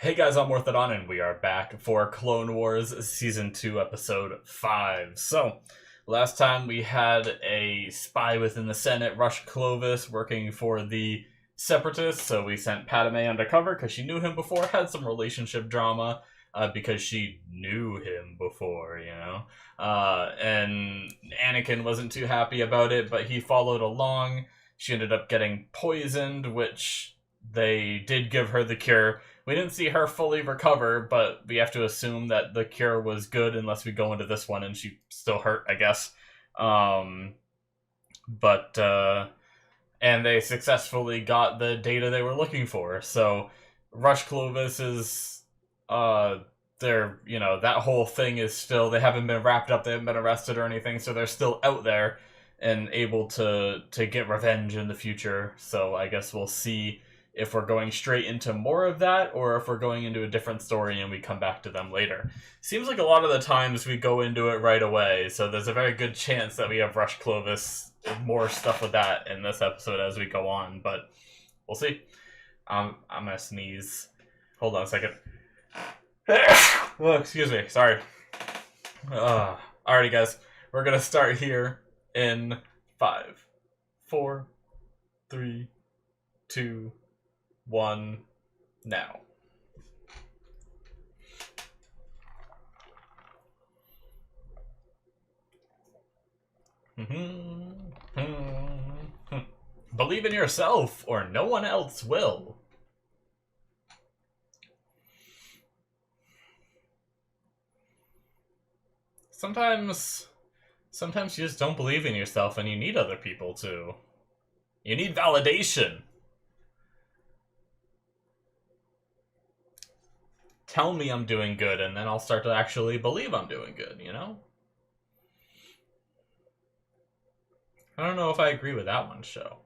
Hey guys, I'm Morthadon, and we are back for Clone Wars Season 2, Episode 5. So, last time we had a spy within the Senate, Rush Clovis, working for the Separatists, so we sent Padme undercover because she knew him before, had some relationship drama, because she knew him before, and Anakin wasn't too happy about it, but he followed along. She ended up getting poisoned, which they did give her the cure. We didn't see her fully recover, but we have to assume that the cure was good unless we go into this one and she still hurt, I guess. Um, but and they successfully got the data they were looking for. So Rush Clovis is they're that whole thing is still, they haven't been wrapped up, they haven't been arrested or anything, so they're still out there and able to get revenge in the future. So I guess we'll see if we're going straight into more of that or if we're going into a different story and we come back to them later. Seems like a lot of the times we go into it right away, so there's a very good chance that we have Rush Clovis, more stuff with that in this episode as we go on, but we'll see. I'm gonna sneeze. Hold on a second. Oh, excuse me, sorry. Alrighty guys, we're gonna start here in 5, 4, 3, 2, 1, now. Believe in yourself, or no one else will. Sometimes you just don't believe in yourself and you need other people to. You need validation. Tell me I'm doing good, and then I'll start to actually believe I'm doing good, I don't know if I agree with that one, show.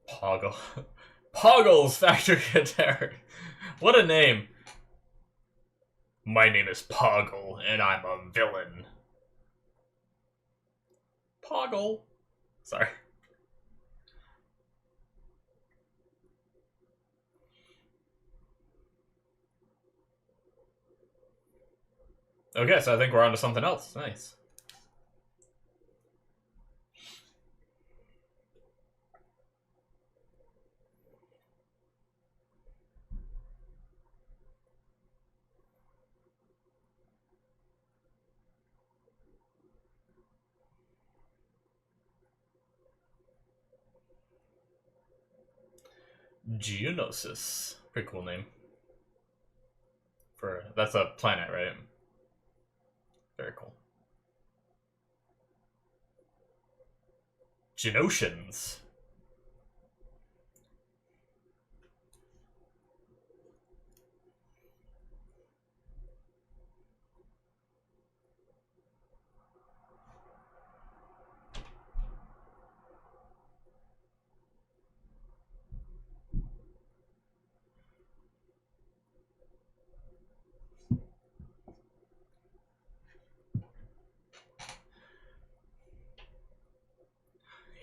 Poggle. Poggle's factory attack. What a name. My name is Poggle, and I'm a villain. Poggle. Sorry. Okay, so I think we're on to something else. Nice. Geonosis. Pretty cool name. That's a planet, right? Very cool. Genosians.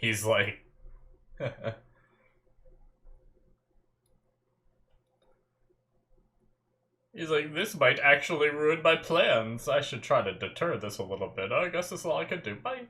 He's like... He's like, this might actually ruin my plans. I should try to deter this a little bit. I guess that's all I can do. Bye.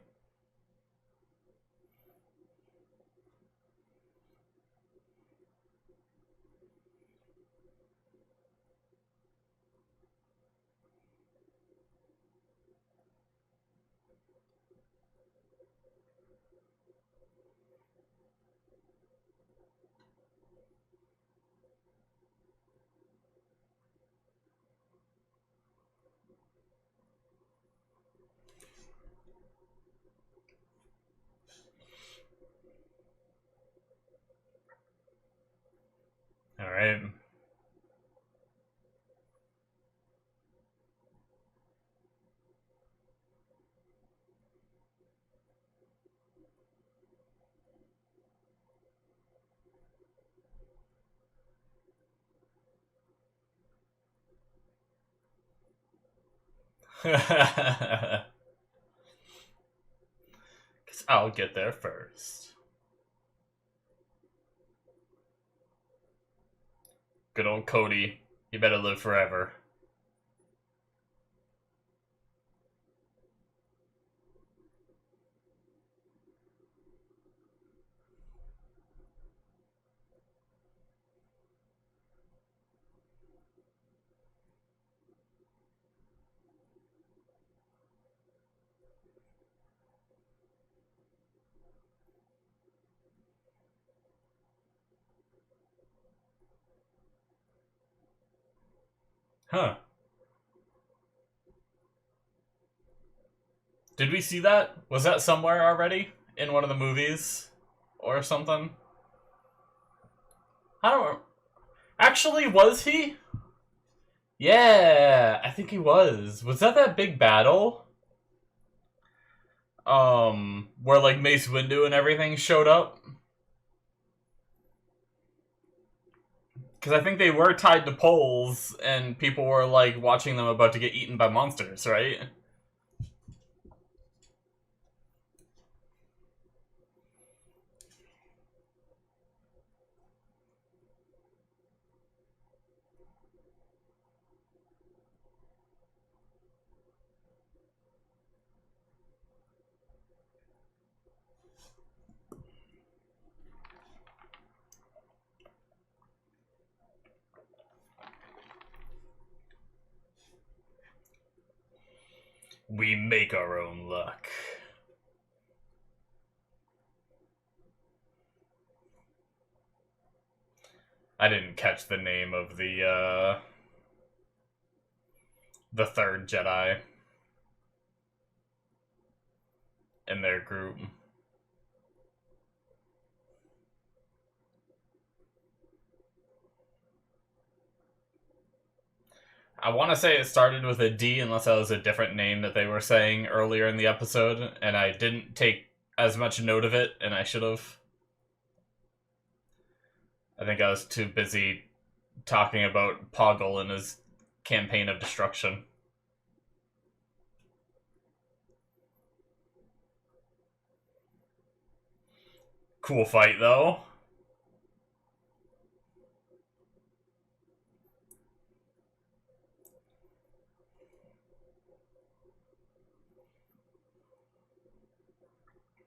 Alright. first. I'll get there first. Good old Cody. You better live forever. Huh. Did we see that? Was that somewhere already? In one of the movies? Or something? I don't... Actually, was he? Yeah, I think he was. Was that big battle? Where, like, Mace Windu and everything showed up? Because I think they were tied to poles, and people were, like, watching them about to get eaten by monsters, right? We make our own luck. I didn't catch the name of the third Jedi in their group. I want to say it started with a D, unless that was a different name that they were saying earlier in the episode, and I didn't take as much note of it, and I should have. I think I was too busy talking about Poggle and his campaign of destruction. Cool fight, though.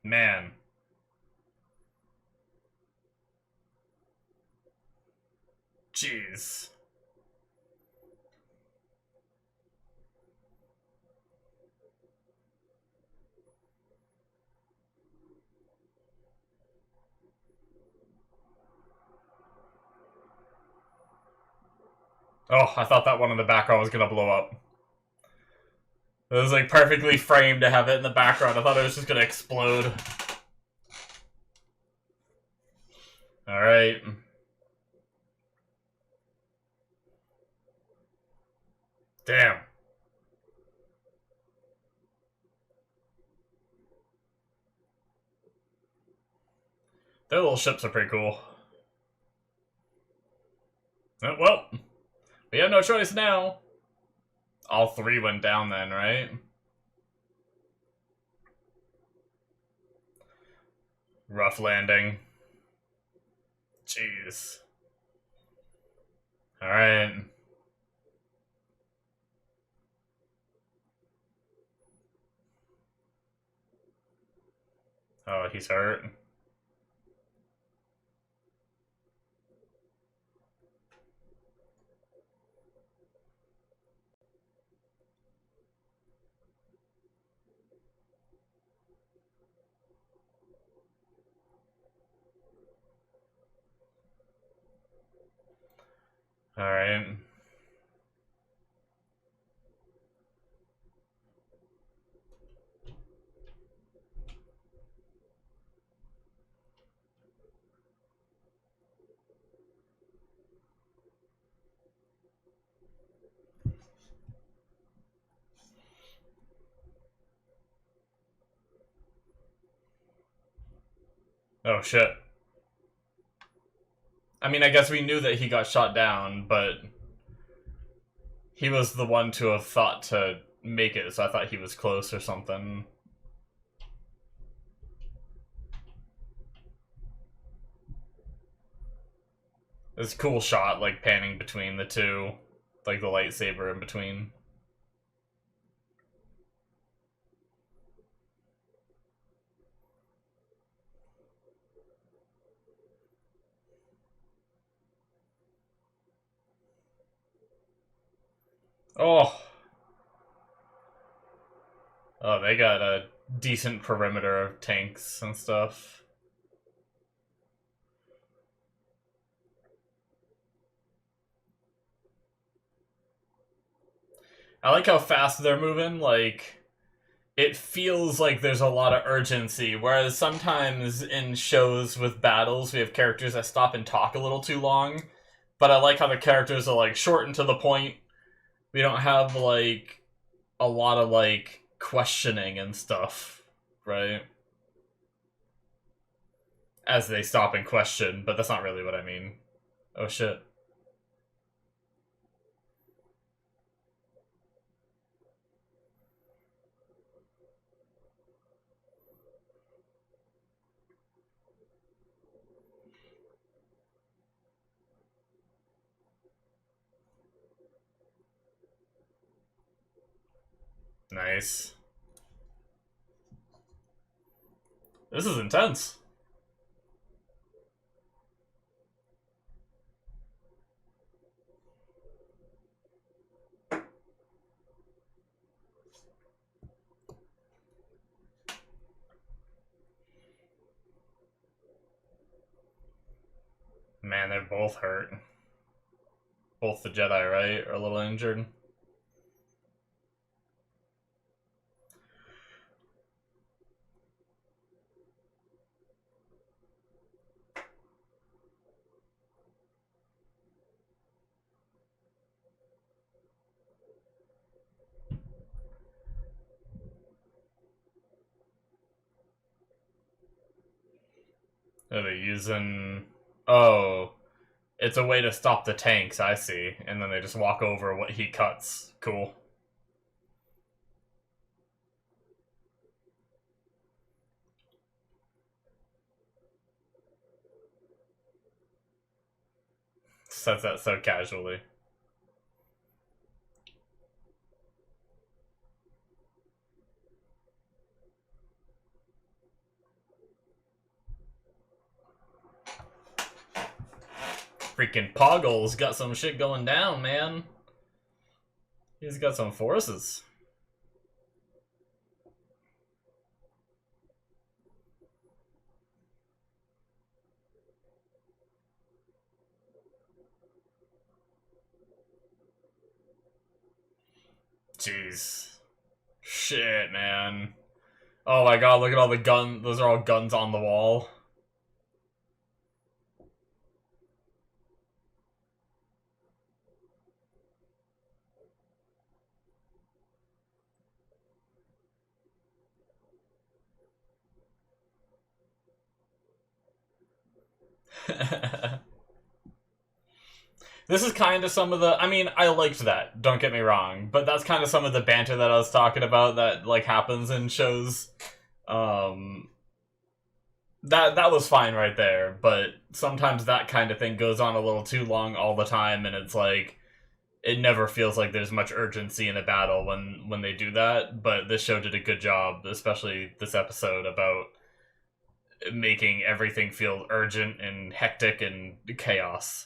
Man. Jeez. Oh, I thought that one in the background was gonna blow up. It was like perfectly framed to have it in the background. I thought it was just gonna explode. Alright. Damn. Their little ships are pretty cool. Well, we have no choice now. All three went down then, right? Rough landing. Jeez. Alright. Oh, he's hurt. Alright. Oh, shit. I mean, I guess we knew that he got shot down, but he was the one to have thought to make it, so I thought he was close or something. It's a cool shot, like, panning between the two. Like, the lightsaber in between. Oh! Oh, they got a decent perimeter of tanks and stuff. I like how fast they're moving, like, it feels like there's a lot of urgency, whereas sometimes in shows with battles, we have characters that stop and talk a little too long, but I like how the characters are, like, short and to the point. We don't have, like, a lot of, like, questioning and stuff, right? As they stop and question, but that's not really what I mean. Oh shit. Nice. This is intense. Man, they're both hurt. Both the Jedi, right? Are a little injured. Are they using... Oh. It's a way to stop the tanks, I see. And then they just walk over what he cuts. Cool. Says that so casually. Freaking Poggle's got some shit going down, man. He's got some forces. Jeez. Shit, man. Oh my god, look at all the guns. Those are all guns on the wall. This is kind of some of the... I mean, I liked that, don't get me wrong, but that's kind of some of the banter that I was talking about that, like, happens in shows. That was fine right there, but sometimes that kind of thing goes on a little too long all the time, and it's like... It never feels like there's much urgency in a battle when they do that, but this show did a good job, especially this episode, about making everything feel urgent and hectic and chaos.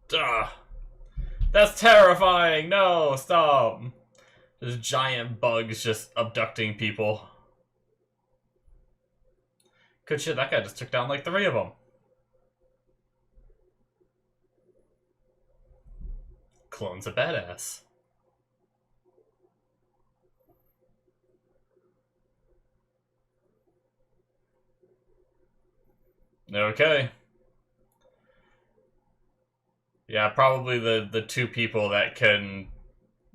Duh. That's terrifying! No, stop! There's giant bugs just abducting people. Good shit, that guy just took down like 3 of them. Clone's a badass. Okay. Yeah, probably the 2 people that can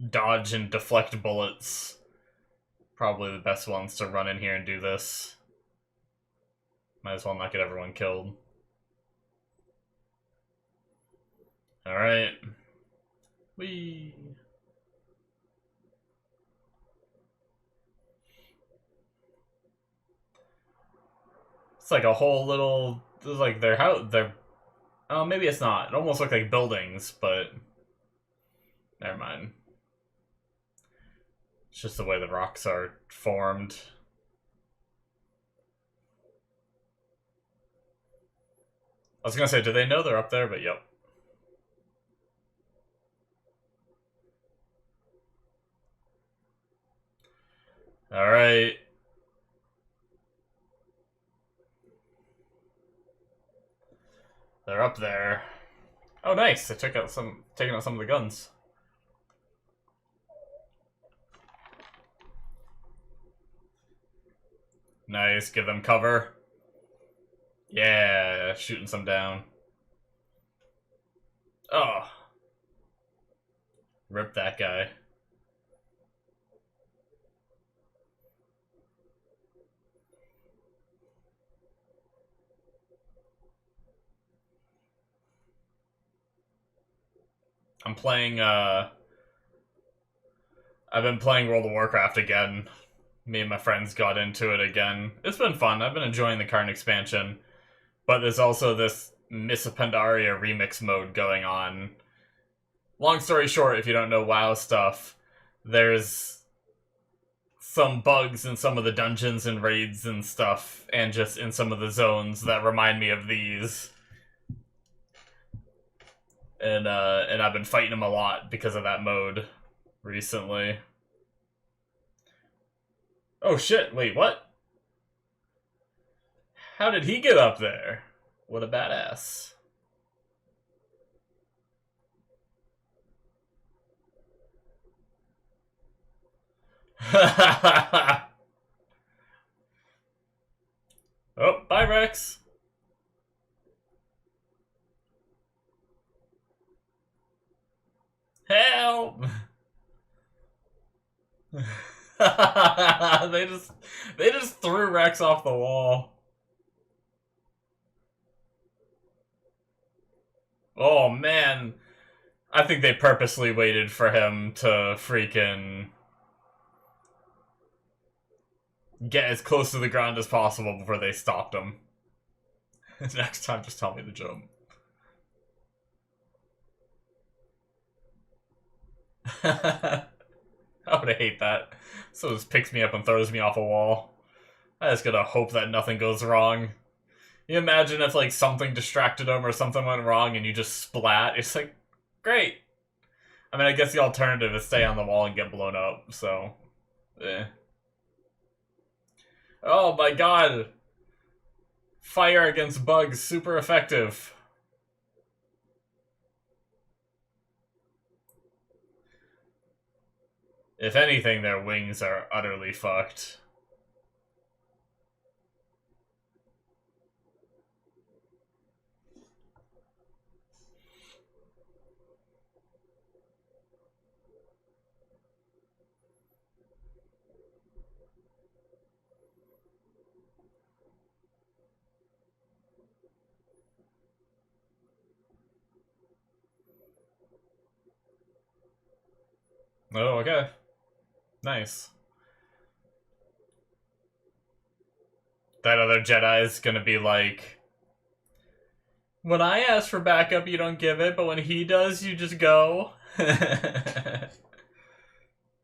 dodge and deflect bullets. Probably the best ones to run in here and do this. Might as well not get everyone killed. Alright. Whee! It's like a whole little. It's like their house. Their. Oh, maybe it's not. It almost looked like buildings, but never mind. It's just the way the rocks are formed. I was gonna say, do they know they're up there? But yep. Alright. They're up there. Oh, nice. They taking out some of the guns. Nice. Give them cover. Yeah, shooting some down. Oh. Rip that guy. I'm playing, I've been playing World of Warcraft again. Me and my friends got into it again. It's been fun. I've been enjoying the current expansion. But there's also this Miss Pandaria remix mode going on. Long story short, if you don't know WoW stuff, there's some bugs in some of the dungeons and raids and stuff, and just in some of the zones that remind me of these. And I've been fighting them a lot because of that mode recently. Oh shit, wait, what? How did he get up there? What a badass. Oh, bye Rex. Help! they just threw Rex off the wall. Oh man, I think they purposely waited for him to freaking get as close to the ground as possible before they stopped him. Next time, just tell me to jump. I would hate that. So it just picks me up and throws me off a wall. I just gotta hope that nothing goes wrong. You imagine if like something distracted him or something went wrong and you just splat. It's like, great. I mean, I guess the alternative is stay on the wall and get blown up, so... eh. Oh my god! Fire against bugs, super effective. If anything, their wings are utterly fucked. Oh, okay. Nice. That other Jedi's gonna be like... when I ask for backup, you don't give it, but when he does, you just go.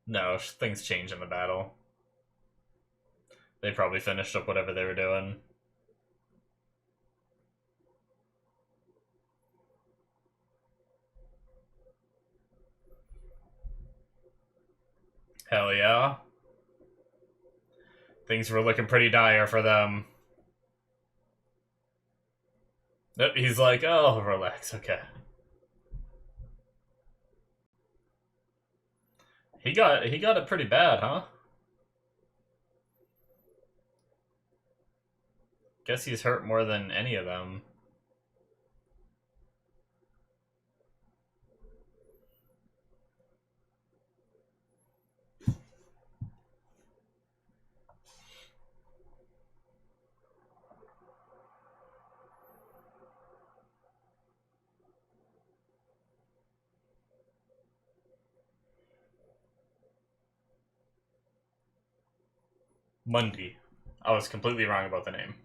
No, things change in the battle. They probably finished up whatever they were doing. Hell yeah. Things were looking pretty dire for them. Yep, he's like, oh, relax, okay. He got it pretty bad, huh? Guess he's hurt more than any of them. Mundy. I was completely wrong about the name.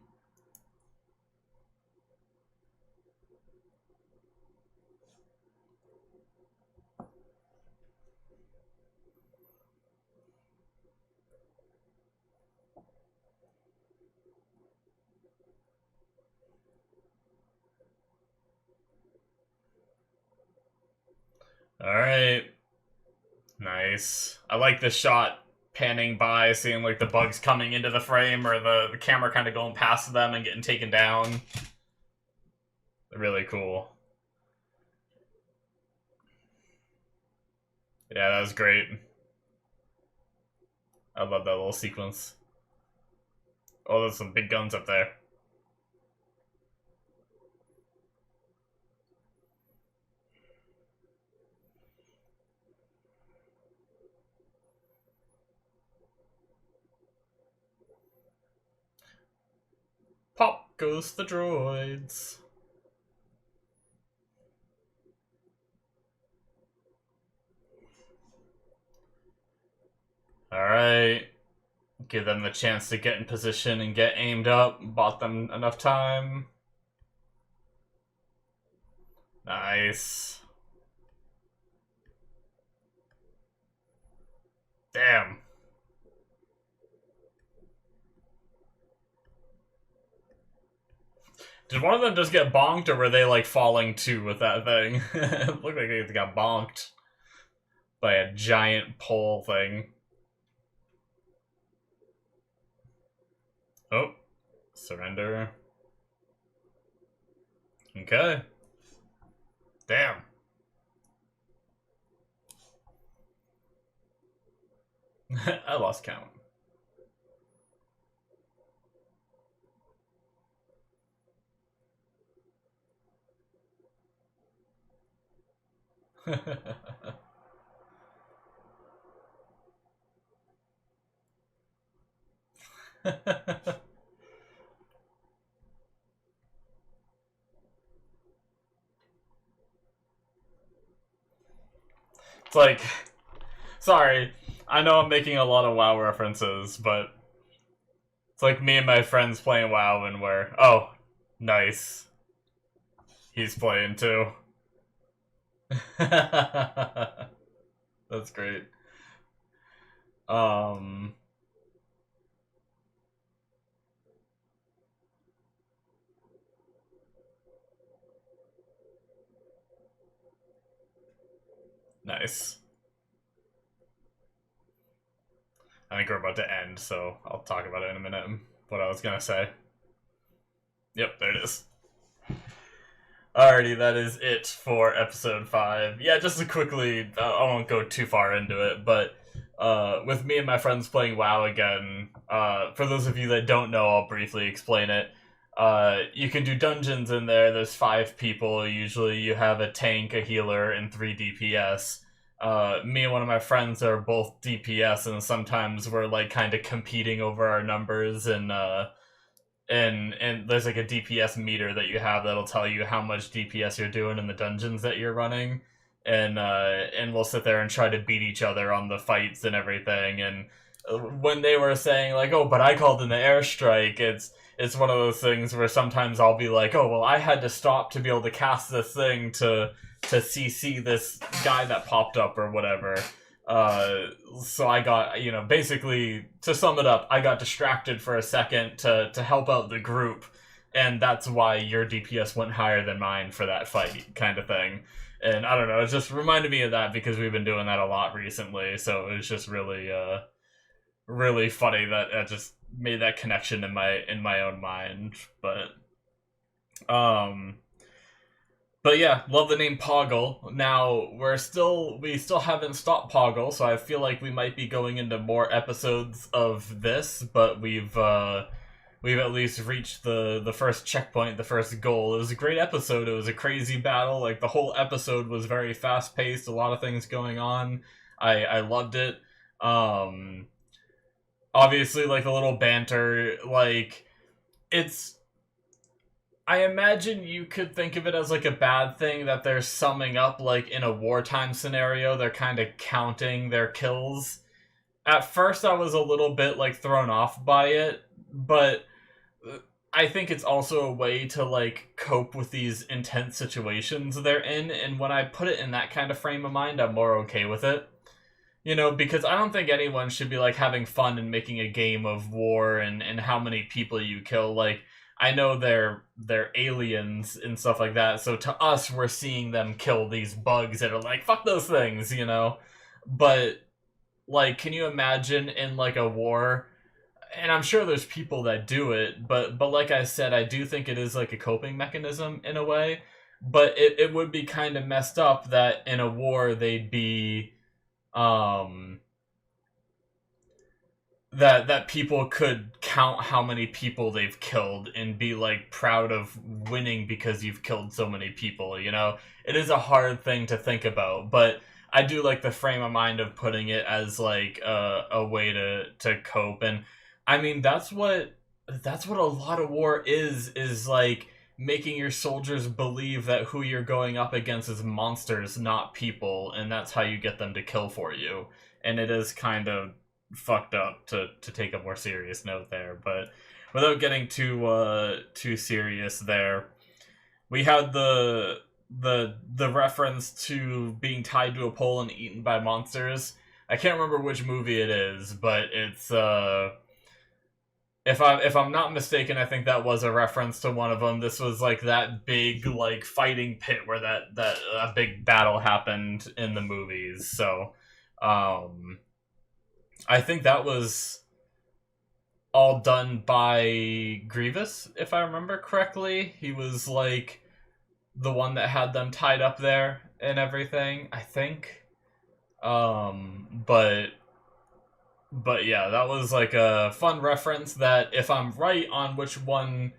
Alright. Nice. I like this shot panning by, seeing like the bugs coming into the frame, or the camera kind of going past them and getting taken down. Really cool. Yeah, that was great. I love that little sequence. Oh, there's some big guns up there. Pop goes the droids. Alright. Give them the chance to get in position and get aimed up. Bought them enough time. Nice. Damn. Did one of them just get bonked, or were they like falling too with that thing? It looked like they got bonked by a giant pole thing. Oh, surrender. Okay. Damn. I lost count. It's like, sorry, I know I'm making a lot of WoW references, but it's like me and my friends playing WoW, and we're, oh, nice. He's playing too. That's great. Nice. I think we're about to end, so I'll talk about it in a minute. What I was gonna say. Yep, there it is. Alrighty, that is it for episode 5. Yeah, just to quickly, I won't go too far into it, but with me and my friends playing WoW again, for those of you that don't know, I'll briefly explain it. You can do dungeons in there. There's 5 people. Usually you have a tank, a healer, and 3 DPS. Me and one of my friends are both DPS, and sometimes we're like kind of competing over our numbers, and there's like a DPS meter that you have that'll tell you how much DPS you're doing in the dungeons that you're running, and we'll sit there and try to beat each other on the fights and everything. And when they were saying like, oh, but I called in the airstrike, it's one of those things where sometimes I'll be like, oh, well, I had to stop to be able to cast this thing to CC this guy that popped up or whatever. So I got, basically, to sum it up, I got distracted for a second to help out the group, and that's why your DPS went higher than mine for that fight, kind of thing. And I don't know, it just reminded me of that because we've been doing that a lot recently, so it was just really, really funny that I just made that connection in my own mind. But yeah, love the name Poggle. Now we still haven't stopped Poggle, so I feel like we might be going into more episodes of this, but we've at least reached the first checkpoint, the first goal. It was a great episode. It was a crazy battle. Like, the whole episode was very fast paced, a lot of things going on. I loved it. Obviously, like, the little banter, like, I imagine you could think of it as like a bad thing that they're summing up, like, in a wartime scenario, they're kind of counting their kills. At first I was a little bit like thrown off by it, but I think it's also a way to like cope with these intense situations they're in, and when I put it in that kind of frame of mind, I'm more okay with it. Because I don't think anyone should be like having fun and making a game of war and how many people you kill. Like, I know they're aliens and stuff like that. So to us, we're seeing them kill these bugs that are like, fuck those things, you know. But like, can you imagine in like a war? And I'm sure there's people that do it, but like I said, I do think it is like a coping mechanism in a way. But it would be kind of messed up that in a war they'd be um that people could count how many people they've killed and be like proud of winning because you've killed so many people, you know. It is a hard thing to think about, but I do like the frame of mind of putting it as like a way to cope. And I mean that's what a lot of war is like making your soldiers believe that who you're going up against is monsters, not people, and that's how you get them to kill for you. And it is kind of fucked up to take a more serious note there, but without getting too serious there, we had the reference to being tied to a pole and eaten by monsters. I can't remember which movie it is, but it's if I'm not mistaken, I think that was a reference to one of them. This was like that big like fighting pit where that a big battle happened in the movies. So I think that was all done by Grievous, if I remember correctly. He was like the one that had them tied up there and everything, I think. But yeah, that was like a fun reference that if I'm right on which one,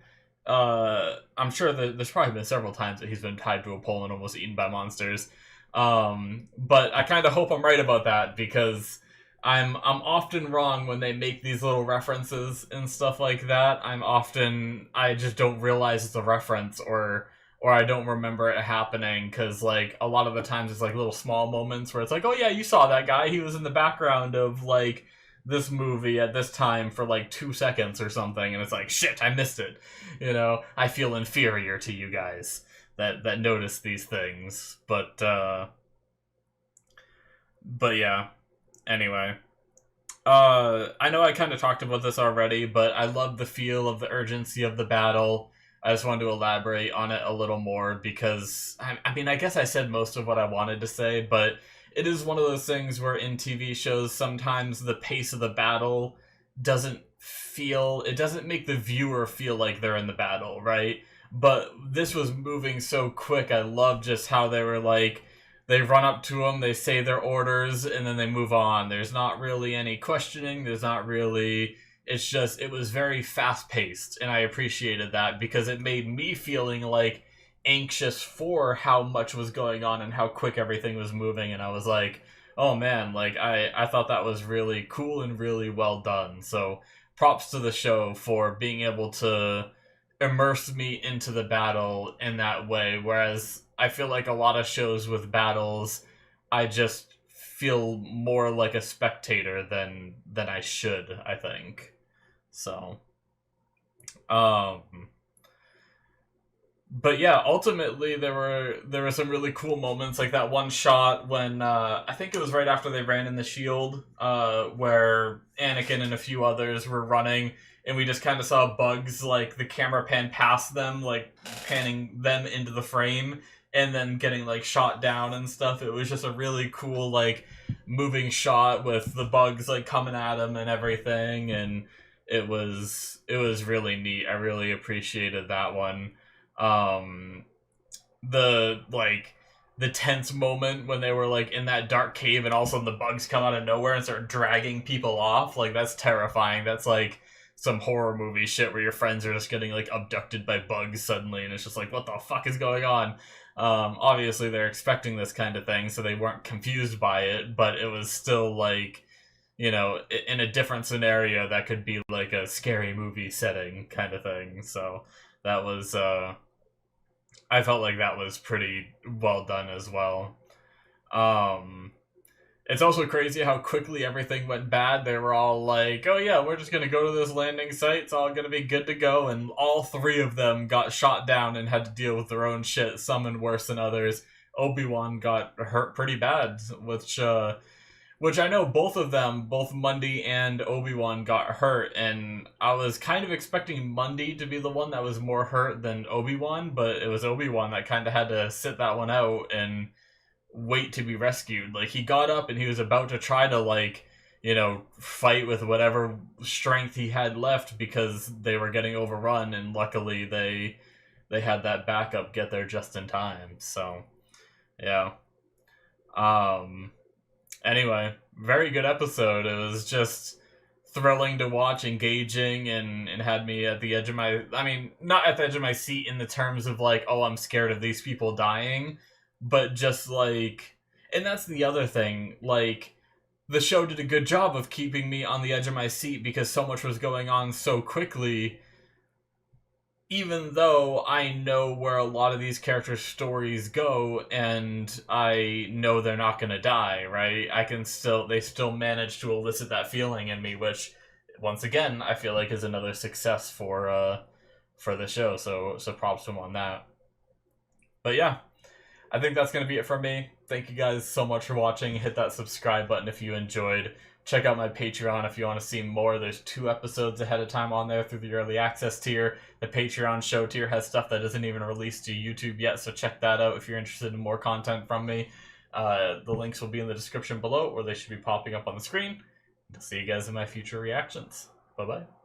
I'm sure that there's probably been several times that he's been tied to a pole and almost eaten by monsters. But I kind of hope I'm right about that because I'm often wrong when they make these little references and stuff like that. I just don't realize it's a reference or I don't remember it happening because like a lot of the times it's like little small moments where it's like, oh yeah, you saw that guy. He was in the background of like this movie at this time for like 2 seconds or something, and it's like, shit, I missed it. You know, I feel inferior to you guys that notice these things. But yeah. Anyway, I know I kind of talked about this already, but I love the feel of the urgency of the battle. I just wanted to elaborate on it a little more because, I mean, I guess I said most of what I wanted to say, but it is one of those things where in TV shows, sometimes the pace of the battle it doesn't make the viewer feel like they're in the battle, right? But this was moving so quick. I love just how they were like, they run up to them, they say their orders, and then they move on. There's not really any questioning. There's not really... It's just, it was very fast-paced, and I appreciated that because it made me feeling, like, anxious for how much was going on and how quick everything was moving, and I was like, oh man, like, I thought that was really cool and really well done. So, props to the show for being able to immerse me into the battle in that way, whereas I feel like a lot of shows with battles, I just feel more like a spectator than I should, I think. So, um, but yeah, ultimately there were some really cool moments, like that one shot when I think it was right after they ran in the shield, where Anakin and a few others were running, and we just kind of saw bugs, like the camera pan past them, like panning them into the frame, and then getting like shot down and stuff. It was just a really cool like moving shot with the bugs like coming at him and everything, and it was really neat. I really appreciated that one. Um, the tense moment when they were like in that dark cave and all of a sudden the bugs come out of nowhere and start dragging people off, like that's terrifying. That's like some horror movie shit where your friends are just getting like abducted by bugs suddenly and it's just like, what the fuck is going on? Obviously they're expecting this kind of thing, so they weren't confused by it, but it was still like, you know, in a different scenario that could be like a scary movie setting kind of thing. So that was I felt like that was pretty well done as well. Um, it's also crazy how quickly everything went bad. They were all like, oh yeah, we're just going to go to this landing site. It's all going to be good to go. And all three of them got shot down and had to deal with their own shit, some and worse than others. Obi-Wan got hurt pretty bad, which Which I know both of them, both Mundy and Obi-Wan, got hurt, and I was kind of expecting Mundy to be the one that was more hurt than Obi-Wan, but it was Obi-Wan that kind of had to sit that one out and wait to be rescued. Like, he got up and he was about to try to, like, you know, fight with whatever strength he had left because they were getting overrun, and luckily they had that backup get there just in time. So, yeah. Anyway, very good episode. It was just thrilling to watch, engaging, and had me at the edge of my... I mean, not at the edge of my seat in the terms of, like, oh, I'm scared of these people dying, but just, like... And that's the other thing, like, the show did a good job of keeping me on the edge of my seat because so much was going on so quickly, even though I know where a lot of these characters' stories go, and I know they're not gonna die, right? They still manage to elicit that feeling in me, which, once again, I feel like is another success for the show, so props to them on that. But yeah, I think that's gonna be it from me. Thank you guys so much for watching. Hit that subscribe button if you enjoyed. Check out my Patreon if you want to see more. There's 2 episodes ahead of time on there through the early access tier. The Patreon show tier has stuff that isn't even released to YouTube yet, so check that out if you're interested in more content from me. The links will be in the description below, or they should be popping up on the screen. I'll see you guys in my future reactions. Bye-bye.